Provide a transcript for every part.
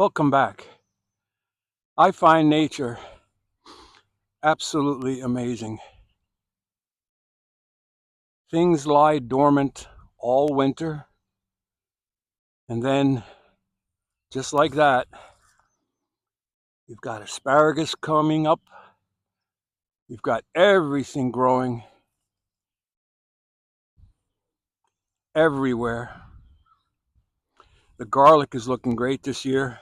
Welcome back. I find nature absolutely amazing. Things lie dormant all winter, and then, just like that, you've got asparagus coming up, you've got everything growing everywhere. The garlic is looking great this year,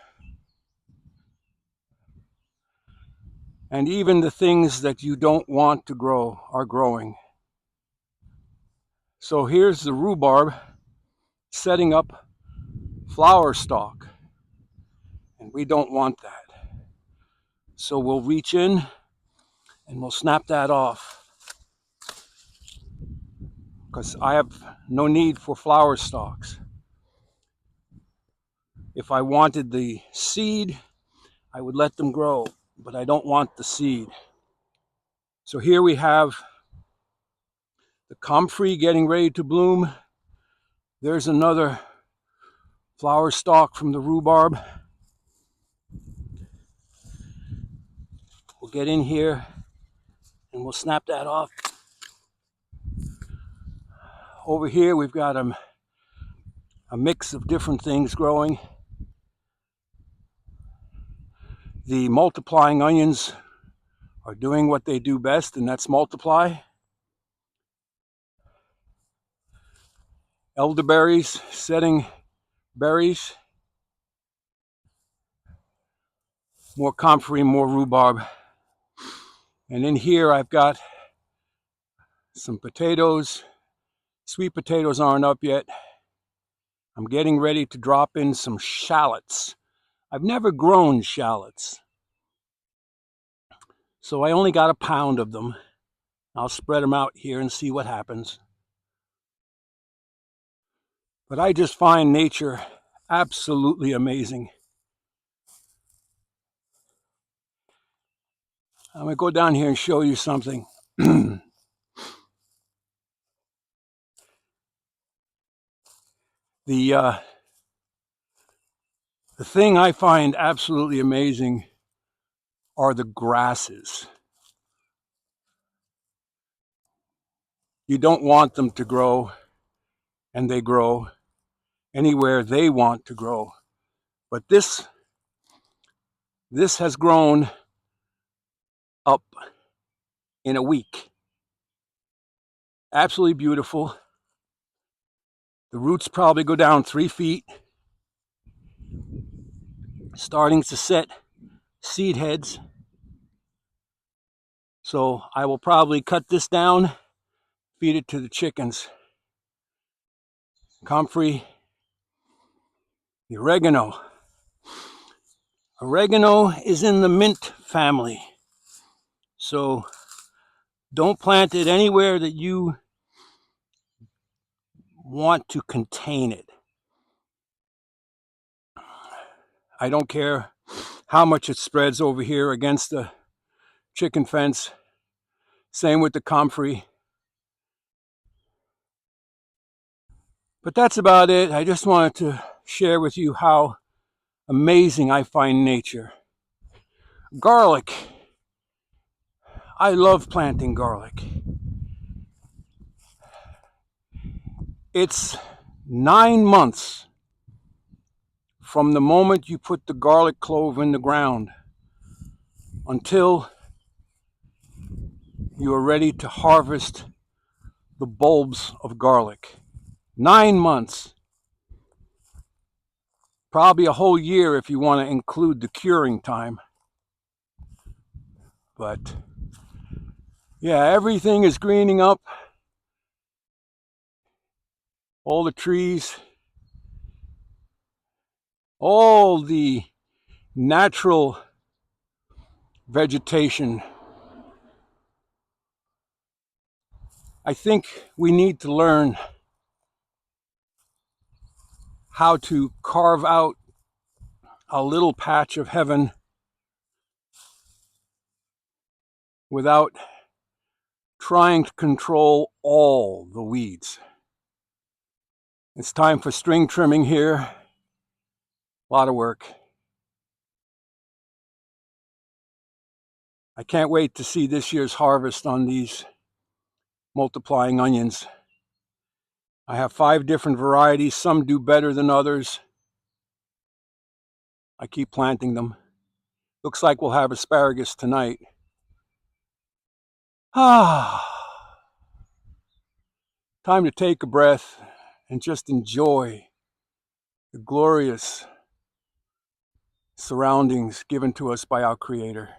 and even the things that you don't want to grow are growing. So here's the rhubarb setting up flower stalk, and we don't want that. So we'll reach in and we'll snap that off, because I have no need for flower stalks. If I wanted the seed, I would let them grow, but I don't want the seed. So here we have the comfrey getting ready to bloom. There's another flower stalk from the rhubarb. We'll get in here and we'll snap that off. Over here we've got a mix of different things growing. The multiplying onions are doing what they do best, and that's multiply. Elderberries setting berries. More comfrey, more rhubarb. And in here I've got some potatoes. Sweet potatoes aren't up yet. I'm getting ready to drop in some shallots. I've never grown shallots, so I only got a pound of them. I'll spread them out here and see what happens. But I just find nature absolutely amazing. I'm going to go down here and show you something. The thing I find absolutely amazing are the grasses. You don't want them to grow, and they grow anywhere they want to grow. But this has grown up in a week. Absolutely beautiful. The roots probably go down 3 feet, starting to set seed heads. So I will probably cut this down, feed it to the chickens. Comfrey, the oregano. Oregano is in the mint family. So don't plant it anywhere that you want to contain it. I don't care how much it spreads over here against the chicken fence. Same with the comfrey. But that's about it. I just wanted to share with you how amazing I find nature. Garlic. I love planting garlic. It's 9 months from the moment you put the garlic clove in the ground until you are ready to harvest the bulbs of garlic. 9 months. Probably a whole year if you want to include the curing time. But yeah, everything is greening up. All the trees, all the natural vegetation. I think we need to learn how to carve out a little patch of heaven without trying to control all the weeds. It's time for string trimming here. A lot of work. I can't wait to see this year's harvest on these multiplying onions. I have 5 different varieties. Some do better than others. I keep planting them. Looks like we'll have asparagus tonight. Time to take a breath and just enjoy the glorious surroundings given to us by our Creator.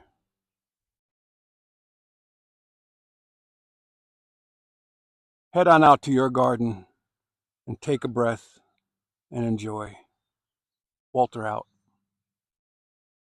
Head on out to your garden and take a breath and enjoy. Walter out.